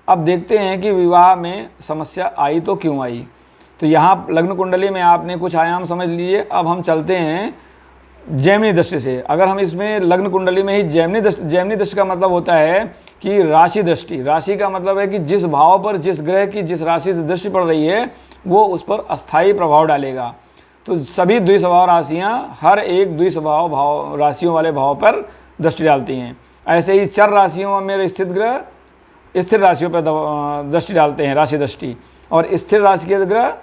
अब देखते हैं कि विवाह में समस्या आई तो क्यों आई। तो यहाँ लग्न कुंडली में आपने कुछ आयाम समझ लिए। अब हम चलते हैं जैमिनी दृष्टि से। अगर हम इसमें लग्न कुंडली में ही जैमिनी दृष्टि का मतलब होता है कि राशि दृष्टि। राशि का मतलब है कि जिस भाव पर जिस ग्रह की जिस राशि से दृष्टि पड़ रही है वो उस पर अस्थायी प्रभाव डालेगा। तो सभी द्विस्वभाव राशियां हर एक द्विस्वभाव भाव राशियों वाले भाव पर दृष्टि डालती हैं। ऐसे ही चर राशियों में स्थित ग्रह स्थिर राशियों पर दृष्टि डालते हैं, राशि दृष्टि, और स्थिर राशि के ग्रह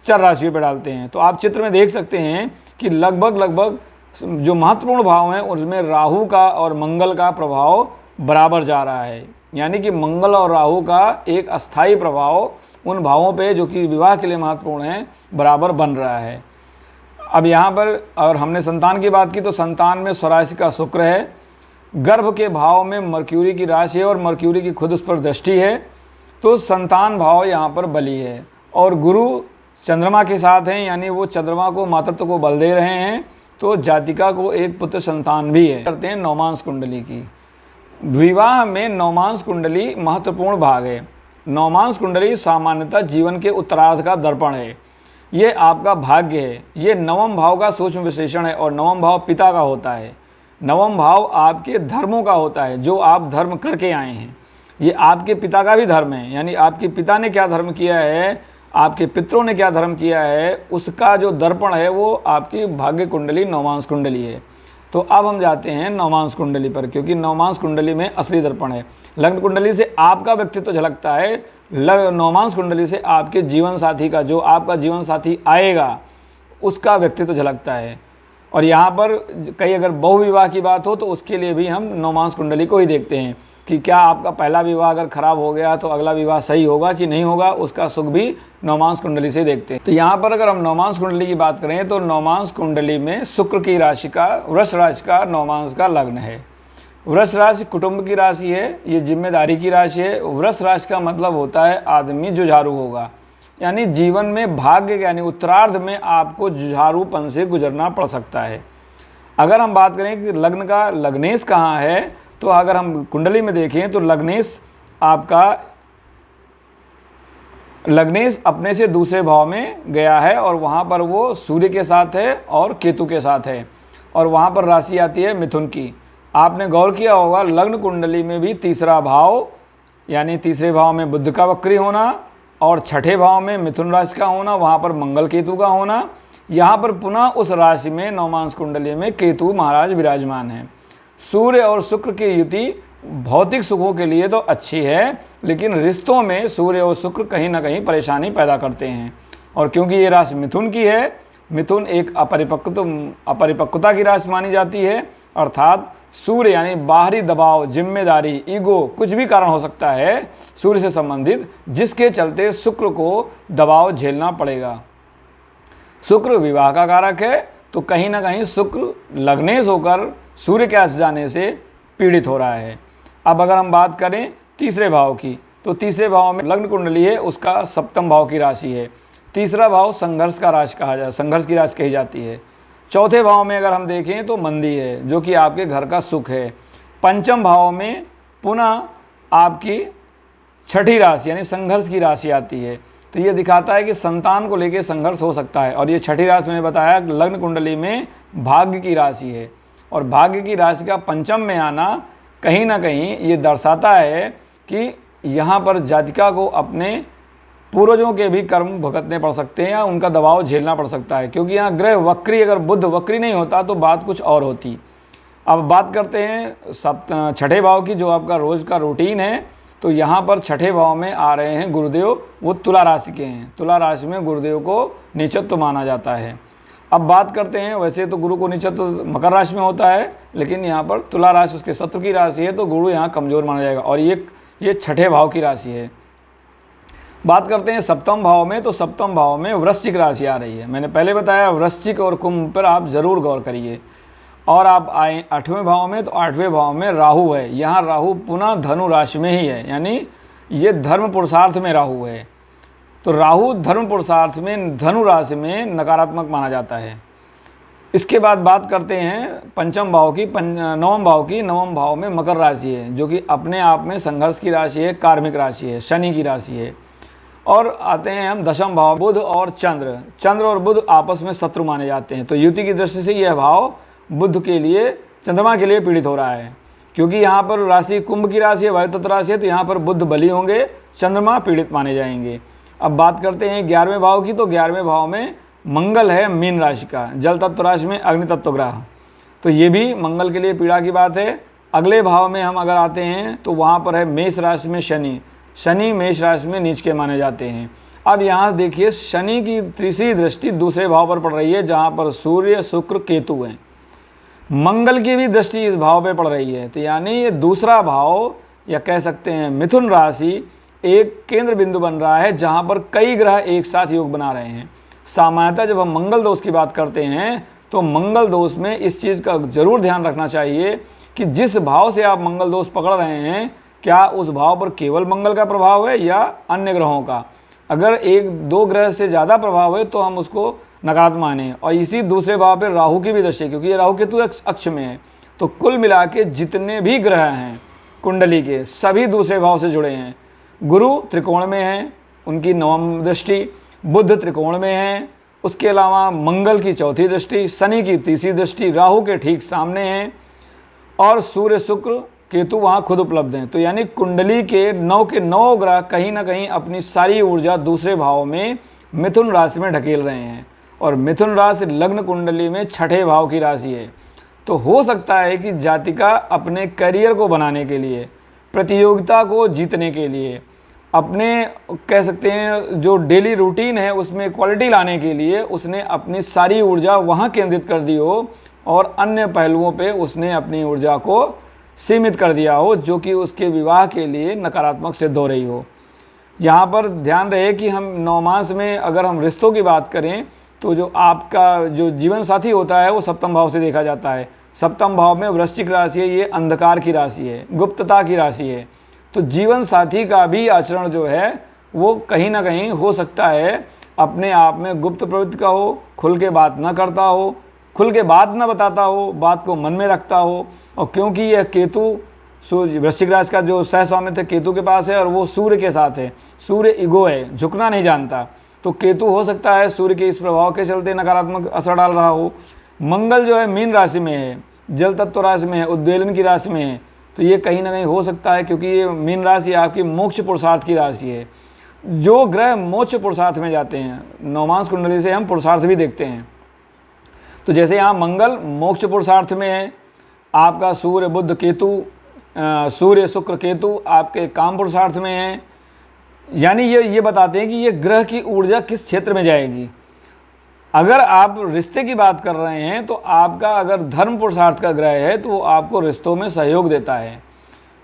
चर राशियों पर डालते हैं। तो आप चित्र में देख सकते हैं कि लगभग जो महत्वपूर्ण भाव हैं उसमें राहु का और मंगल का प्रभाव बराबर जा रहा है। यानी कि मंगल और राहु का एक अस्थायी प्रभाव उन भावों पे जो कि विवाह के लिए महत्वपूर्ण हैं बराबर बन रहा है। अब यहाँ पर अगर हमने संतान की बात की तो संतान में स्वराशि का शुक्र है, गर्भ के भाव में मर्क्यूरी की राशि है और मर्क्यूरी की खुद उस पर दृष्टि है। तो संतान भाव यहाँ पर बली है और गुरु चंद्रमा के साथ हैं, यानी वो चंद्रमा को मातृत्व को बल दे रहे हैं। तो जातिका को एक पुत्र संतान भी है। करते हैं नवमांश कुंडली की। विवाह में नवमांश कुंडली महत्वपूर्ण भाग है। नवमांश कुंडली सामान्यतः जीवन के उत्तरार्ध का दर्पण है। ये आपका भाग्य है। ये नवम भाव का सूक्ष्म विश्लेषण है और नवम भाव पिता का होता है। नवम भाव आपके धर्मों का होता है, जो आप धर्म करके आए हैं। ये आपके पिता का भी धर्म है, यानी आपके पिता ने क्या धर्म किया है, आपके पितरों ने क्या धर्म किया है, उसका जो दर्पण है वो आपकी भाग्य कुंडली नवमांश कुंडली है। तो अब हम जाते हैं नवमांश कुंडली पर, क्योंकि नवमांश कुंडली में असली दर्पण है। लग्न कुंडली से आपका व्यक्तित्व झलकता है, नवमांश कुंडली से आपके जीवन साथी का, जो आपका जीवन साथी आएगा उसका व्यक्तित्व झलकता है। और यहाँ पर कहीं अगर बहुविवाह की बात हो तो उसके लिए भी हम नवमांश कुंडली को ही देखते हैं कि क्या आपका पहला विवाह अगर खराब हो गया तो अगला विवाह सही होगा कि नहीं होगा, उसका सुख भी नवमांश कुंडली से देखते हैं। तो यहाँ पर अगर हम नवमांश कुंडली की बात करें तो नवमांश कुंडली में शुक्र की राशि का, वृष राशि का नवमांश का लग्न है। वृष राशि कुटुंब की राशि है, ये जिम्मेदारी की राशि है। वृष राशि का मतलब होता है आदमी जुझारू होगा, यानी जीवन में भाग्य यानी उत्तरार्ध में आपको जुझारूपन से गुजरना पड़ सकता है। अगर हम बात करें कि लग्न का लग्नेश कहाँ है, तो अगर हम कुंडली में देखें तो लग्नेश अपने से दूसरे भाव में गया है और वहाँ पर वो सूर्य के साथ है और केतु के साथ है, और वहाँ पर राशि आती है मिथुन की। आपने गौर किया होगा लग्न कुंडली में भी तीसरा भाव, यानी तीसरे भाव में बुध का वक्री होना और छठे भाव में मिथुन राशि का होना, वहाँ पर मंगल केतु का होना। यहाँ पर पुनः उस राशि में नवमांश कुंडली में केतु महाराज विराजमान है। सूर्य और शुक्र की युति भौतिक सुखों के लिए तो अच्छी है, लेकिन रिश्तों में सूर्य और शुक्र कहीं ना कहीं परेशानी पैदा करते हैं। और क्योंकि ये राशि मिथुन की है, मिथुन एक अपरिपक्वता की राशि मानी जाती है, अर्थात सूर्य यानी बाहरी दबाव, जिम्मेदारी, ईगो, कुछ भी कारण हो सकता है सूर्य से संबंधित, जिसके चलते शुक्र को दबाव झेलना पड़ेगा। शुक्र विवाह का कारक है, तो कहीं ना कहीं शुक्र लग्नेश होकर सूर्य के आस जाने से पीड़ित हो रहा है। अब अगर हम बात करें तीसरे भाव की, तो तीसरे भाव में लग्न कुंडली है, उसका सप्तम भाव की राशि है। तीसरा भाव संघर्ष का राशि कहा जाता है, संघर्ष की राशि कही जाती है। चौथे भाव में अगर हम देखें तो मंदी है, जो कि आपके घर का सुख है। पंचम भाव में पुनः आपकी छठी राशि यानी संघर्ष की राशि आती है। तो ये दिखाता है कि संतान को लेकर संघर्ष हो सकता है। और ये छठी राशि मैंने बताया लग्न कुंडली में भाग्य की राशि है, और भाग्य की राशि का पंचम में आना कहीं ना कहीं ये दर्शाता है कि यहाँ पर जातिका को अपने पूर्वजों के भी कर्म भुगतने पड़ सकते हैं या उनका दबाव झेलना पड़ सकता है, क्योंकि यहाँ ग्रह वक्री, अगर बुध वक्री नहीं होता तो बात कुछ और होती। अब बात करते हैं छठे भाव की, जो आपका रोज़ का रूटीन है। तो यहाँ पर छठे भाव में आ रहे हैं गुरुदेव, वो तुला राशि के हैं। तुला राशि में गुरुदेव को नीचत्व माना जाता है। अब बात करते हैं, वैसे तो गुरु को नीचत्व मकर राशि में होता है, लेकिन यहाँ पर तुला राशि उसके शत्रु की राशि है, तो गुरु यहाँ कमज़ोर माना जाएगा, और ये छठे भाव की राशि है। बात करते हैं सप्तम भाव में, तो सप्तम भाव में वृश्चिक राशि आ रही है। मैंने पहले बताया वृश्चिक और कुंभ पर आप ज़रूर गौर करिए। और आप आए आठवें भाव में, तो आठवें भाव में राहु है। यहाँ राहु पुनः धनु राशि में ही है, यानी ये धर्म पुरुषार्थ में राहु है। तो राहु धर्म पुरुषार्थ में धनु राशि में नकारात्मक माना जाता है। इसके बाद बात करते हैं पंचम भाव की, नवम भाव की। नवम भाव में मकर राशि है, जो कि अपने आप में संघर्ष की राशि है, कार्मिक राशि है, शनि की राशि है। और आते हैं हम दशम भाव, बुध और चंद्र। चंद्र और बुध आपस में शत्रु माने जाते हैं, तो युति की दृष्टि से यह भाव बुध के लिए, चंद्रमा के लिए पीड़ित हो रहा है, क्योंकि यहाँ पर राशि कुंभ की राशि है, वायु तत्व राशि है, तो यहाँ पर बुध बली होंगे, चंद्रमा पीड़ित माने जाएंगे। अब बात करते हैं 11वें भाव की, तो 11वें भाव में मंगल है, मीन राशि का, जल तत्व राशि में अग्नि तत्व ग्रह, तो ये भी मंगल के लिए पीड़ा की बात है। अगले भाव में हम अगर आते हैं तो वहाँ पर है मेष राशि में शनि। शनि मेष राशि में नीच के माने जाते हैं। अब यहाँ देखिए शनि की तीसरी दृष्टि दूसरे भाव पर पड़ रही है, जहाँ पर सूर्य शुक्र केतु हैं। मंगल की भी दृष्टि इस भाव पे पड़ रही है, तो यानी ये दूसरा भाव, या कह सकते हैं मिथुन राशि, एक केंद्र बिंदु बन रहा है जहाँ पर कई ग्रह एक साथ योग बना रहे हैं। सामान्यतः जब हम मंगल दोष की बात करते हैं तो मंगल दोष में इस चीज़ का जरूर ध्यान रखना चाहिए कि जिस भाव से आप मंगल दोष पकड़ रहे हैं, क्या उस भाव पर केवल मंगल का प्रभाव है या अन्य ग्रहों का। अगर एक दो ग्रह से ज़्यादा प्रभाव है तो हम उसको नकारात्मक माने। और इसी दूसरे भाव पर राहु की भी दृष्टि, क्योंकि ये राहु केतु अक्ष में है, तो कुल मिला के जितने भी ग्रह हैं कुंडली के, सभी दूसरे भाव से जुड़े हैं। गुरु त्रिकोण में है, उनकी नवम दृष्टि, बुध त्रिकोण में है, उसके अलावा मंगल की चौथी दृष्टि, शनि की तीसरी दृष्टि, राहु के ठीक सामने हैं, और सूर्य शुक्र केतु वहाँ खुद उपलब्ध हैं। तो यानी कुंडली के नौ ग्रह कहीं ना कहीं अपनी सारी ऊर्जा दूसरे भाव में मिथुन राशि में ढकेल रहे हैं, और मिथुन राशि लग्न कुंडली में छठे भाव की राशि है। तो हो सकता है कि जातिका अपने करियर को बनाने के लिए, प्रतियोगिता को जीतने के लिए, अपने कह सकते हैं जो डेली रूटीन है उसमें क्वालिटी लाने के लिए उसने अपनी सारी ऊर्जा वहाँ केंद्रित कर दी हो, और अन्य पहलुओं पे उसने अपनी ऊर्जा को सीमित कर दिया हो, जो कि उसके विवाह के लिए नकारात्मक सिद्ध हो रही हो। यहाँ पर ध्यान रहे कि हम नवमास में अगर हम रिश्तों की बात करें तो जो आपका जो जीवन साथी होता है वो सप्तम भाव से देखा जाता है। सप्तम भाव में वृश्चिक राशि है, ये अंधकार की राशि है, गुप्तता की राशि है। तो जीवन साथी का भी आचरण जो है वो कहीं ना कहीं हो सकता है अपने आप में गुप्त प्रवृत्ति का हो, खुल के बात न करता हो, खुल के बात न बताता हो, बात को मन में रखता हो। और क्योंकि यह केतु वृश्चिक राशि का जो सहस्वामित्व केतु के पास है और वो सूर्य के साथ है, सूर्य ईगो है, झुकना नहीं जानता, तो केतु हो सकता है सूर्य के इस प्रभाव के चलते नकारात्मक असर डाल रहा हो। मंगल जो है मीन राशि में है, जल तत्व राशि में है, उद्वेलन की राशि में है, तो ये कहीं ना कहीं हो सकता है, क्योंकि ये मीन राशि आपकी मोक्ष पुरुषार्थ की राशि है। जो ग्रह मोक्ष पुरुषार्थ में जाते हैं, नवमांश कुंडली से हम पुरुषार्थ भी देखते हैं, तो जैसे यहाँ मंगल मोक्ष पुरुषार्थ में है, आपका सूर्य बुध केतु, सूर्य शुक्र केतु आपके काम पुरुषार्थ में है। यानी ये बताते हैं कि ये ग्रह की ऊर्जा किस क्षेत्र में जाएगी। अगर आप रिश्ते की बात कर रहे हैं तो आपका अगर धर्म पुरुषार्थ का ग्रह है तो वो आपको रिश्तों में सहयोग देता है।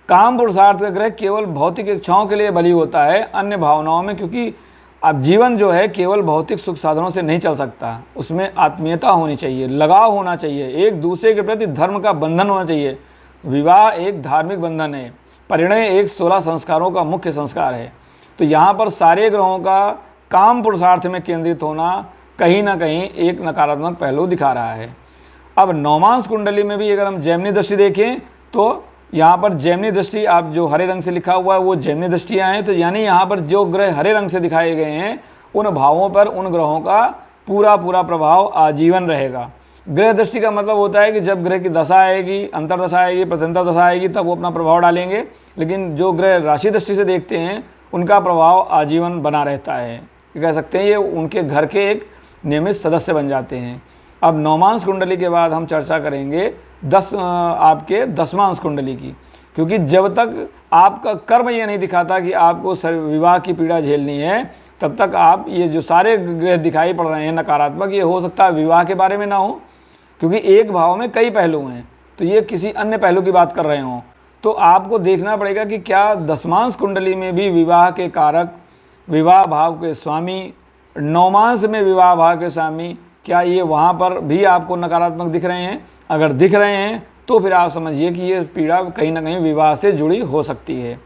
काम पुरुषार्थ का ग्रह केवल भौतिक इच्छाओं के लिए बली होता है, अन्य भावनाओं में, क्योंकि अब जीवन जो है केवल भौतिक सुख साधनों से नहीं चल सकता, उसमें आत्मीयता होनी चाहिए, लगाव होना चाहिए, एक दूसरे के प्रति धर्म का बंधन होना चाहिए। विवाह एक धार्मिक बंधन है, परिणय एक 16 संस्कारों का मुख्य संस्कार है। तो यहाँ पर सारे ग्रहों का काम पुरुषार्थ में केंद्रित होना कहीं ना कहीं एक नकारात्मक पहलू दिखा रहा है। अब नवमांश कुंडली में भी अगर हम जैमिनी दृष्टि देखें तो यहाँ पर जैमिनी दृष्टि, आप जो हरे रंग से लिखा हुआ है वो जैमिनी दृष्टियाँ हैं, तो यानी यहाँ पर जो ग्रह हरे रंग से दिखाए गए हैं उन भावों पर उन ग्रहों का पूरा प्रभाव आजीवन रहेगा। ग्रह दृष्टि का मतलब होता है कि जब ग्रह की दशा आएगी, अंतरदशा आएगी, प्रत्यंतर दशा आएगी, तब वो अपना प्रभाव डालेंगे, लेकिन जो ग्रह राशि दृष्टि से देखते हैं उनका प्रभाव आजीवन बना रहता है। कह सकते हैं ये उनके घर के एक नियमित सदस्य बन जाते हैं। अब नवमांश कुंडली के बाद हम चर्चा करेंगे आपके दसमांश कुंडली की, क्योंकि जब तक आपका कर्म ये नहीं दिखाता कि आपको विवाह की पीड़ा झेलनी है, तब तक आप ये जो सारे ग्रह दिखाई पड़ रहे हैं नकारात्मक, ये हो सकता है विवाह के बारे में ना हो, क्योंकि एक भाव में कई पहलू हैं, तो ये किसी अन्य पहलू की बात कर रहे हों। तो आपको देखना पड़ेगा कि क्या दसमांश कुंडली में भी विवाह के कारक, विवाह भाव के स्वामी, नवमांश में विवाह भाव के स्वामी, क्या ये वहाँ पर भी आपको नकारात्मक दिख रहे हैं? अगर दिख रहे हैं तो फिर आप समझिए कि ये पीड़ा कहीं ना कहीं विवाह से जुड़ी हो सकती है।